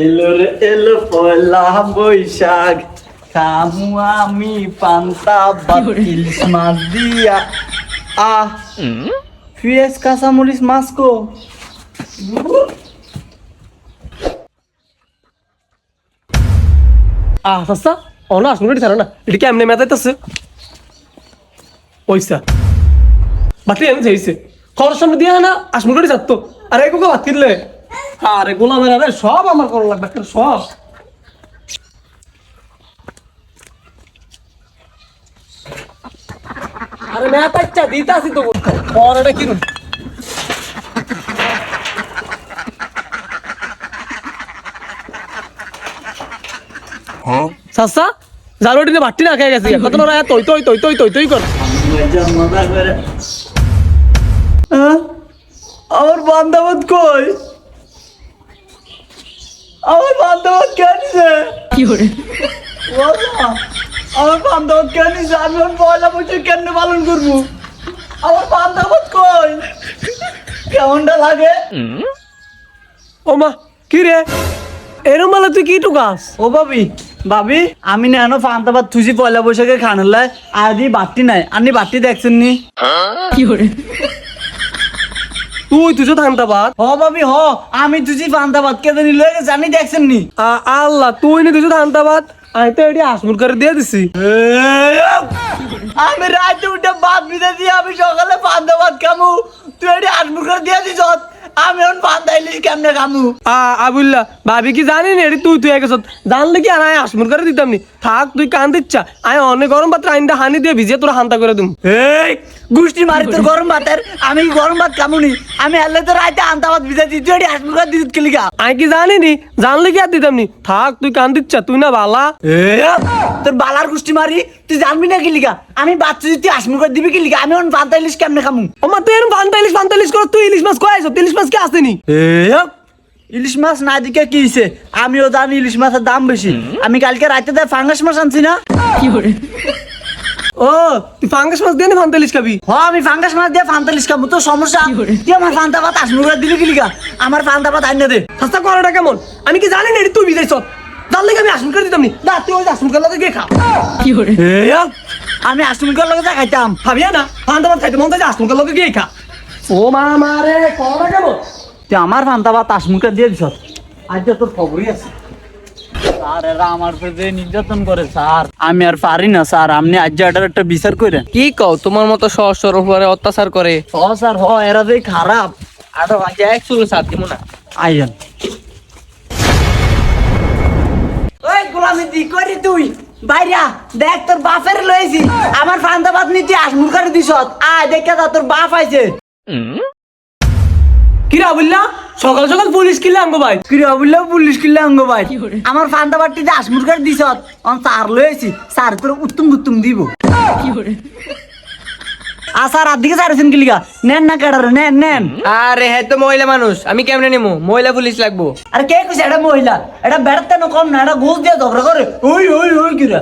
এলো রে এলো পয়লা বৈশাখ, খামু আমি পান্তা ভাত ইলিশ মাছ দিয়া। পেঁয়াজ কাঁচামরিচ মাছ কো। চাচা অনা আসুন ছাড়ো না, এটা কি এমনি মেজাইতেছে পয়সা বাকি এমনি চাইছে খরচ সামনে দিয়ে না আসমুল করে যাতো। আরে এগুলো ভাত কিনলে আরে গোলামের আরে সব আমার করা লাগবে একটা সব। আরে মেয়াটা দিতে আসি তো পর এটা কিনুন। চাচা জালুটিনে বাটি না খেয়ে গেছি কত না তৈ তৈ তৈ তৈ তৈ তৈ কর। আমার বান্ধবত কই? আমার বান্ধবত কে নিছে? কি করে আমার বান্ধবত কে নিছে? আমি ওর পয়লা বৈশাখ কেমনে পালন করবো? আমার বান্ধবত কই? কেমনটা লাগে? ও মা কি রে এরম বলে তুই কি টুকাস? ও ভাবি আমি না এনো ফান্তাবাদ থুসি পয়লা বৈশাখে খানালাই আদি বাটি নাই আপনি বাটি দেখছেন নি? কি করে তুই তুই থানতা বাদ হ ভাবি হ আমি থুসি ফান্তাবাদ কেটে নিল জানি দেখছেন নি? আল্লাহ তুই নি তুই থানতা বাদ আমি তো এটি আসমুল করে দিয়ে দিছি। আমি রাতে উঠে ভাত ভিজে দিয়ে আমি সকালে ফান্তাবাদ খামু, তুই এটি আসমুল করে দিয়ে দিস। আমি এখন ফান্তাইলিস কেমনে খামু? আবুল্লাহ ভাবি কি জানি না এটি তুই তুই গেছ জানলে কি আর আমি আসমুল করে দিতাম নি। থাক তুই কান দিচ্ছা আমি অনেক গরম পাত্র আইনটা হানি দিয়ে ভিজে তোরা হান্তা করে দিম। এই গুষ্টি মারি তোর গরম ভাতের, আমি গরম ভাত খামুনি। আমি এলে তো রাতে আন্তা ভাত ভিজে দিই, তুই এটি আসমুল করে দিস কিলিকা? আমি কি জানি নি জানলে কি আর দিতাম নি। থাক তুই কান দিচ্ছা তুই না বালা। তোর বালার গুষ্টি মারি তুই জানবি না কিলিকা? আমি বাচ্চা তুই আসমুল করে দিবি কিলিকা? আমি এখন ফান্তাইলিস কেমনে খামু? আমার তুই এরকম ফান্তাইলিস কর তুই ইলিশ মাছ কয়েছ ইলিশ মাছ কি আসেনি? ইলিশ মাছ না দিকে কি হইছে? আমিও জানি ইলিশ মাছের দাম বেশি। আমি কালকে রাতে ফাঙ্গাস মাছ আনছি না। কি করে ও তুই ফাঙ্গাস মাছ দিয়ে ফান্তাইলিস খাবি? আমি ফাঙ্গাস মাছ দিয়ে ফান্তালিস খাবো, তোর সমস্যা? তুই আমার ফান্তা ভাত আসমুল করে দিলি কিলিকা? আমার ফান্তা ভাত আইনা দে। সস্তা করাটা কেমন? আমি কি জানি না এটি তুই বিজাইছ জানলে কি আমি আসমুল করে দিতাম নি। দা তুই ওই আসমুল করে লাগে গিয়ে খা। কি করে আমি আসমুল করে লগে যা খাইতাম। ভাবিয়া না ফান্তা ভাত খাইতে মন চাই আসমুল করে লাগে গিয়ে খা। ও মা মারে করাটা কেমন? তুই আমার ফান্তা ভাত আসমুল করে দিয়ে দিস। আজ তোর খবরই আছে। স্যার এরা আমার উপরে নির্যাতন করে স্যার, আমি আর পারি না স্যার। আপনি আজ এটার একটা বিচার করে। কি কও তোমার মতো সহসর উপরে অত্যাচার করে? স্যার এরা যে খারাপ। আরো আজ এক চুলো সাথ দিব না। আইয়েন ওই গোলামি দি করি তুই বাইরা দেখ তোর বাপের লইছি। আমার ফান্তা ভাত নিতে আসমুল করে দিস। আয় দেখে যা তোর বাপ আইছে। কি রা বললা সকাল সকাল পুলিশ কিলে আঙ্গো ভাই? কি রে বললো পুলিশ কিনলে অঙ্গ ভাই? কি করে? আমার ফান্তা ভাতটিতে আসমুল করে দিস। স্যার লইছি, স্যার তোর উত্তম দিব। কি করে স্যার আর দিকে স্যার কিলিকা নেন না কেডারে নেন। আরে হ্যাঁ তো মহিলা মানুষ আমি কেমনে নেবো? মহিলা পুলিশ লাগবো। আরে কে কইছে এটা মহিলা? এটা বেড়াতে না কম না, এটা ঘুষ দিয়ে ঝগড়া করে। ওই কিরা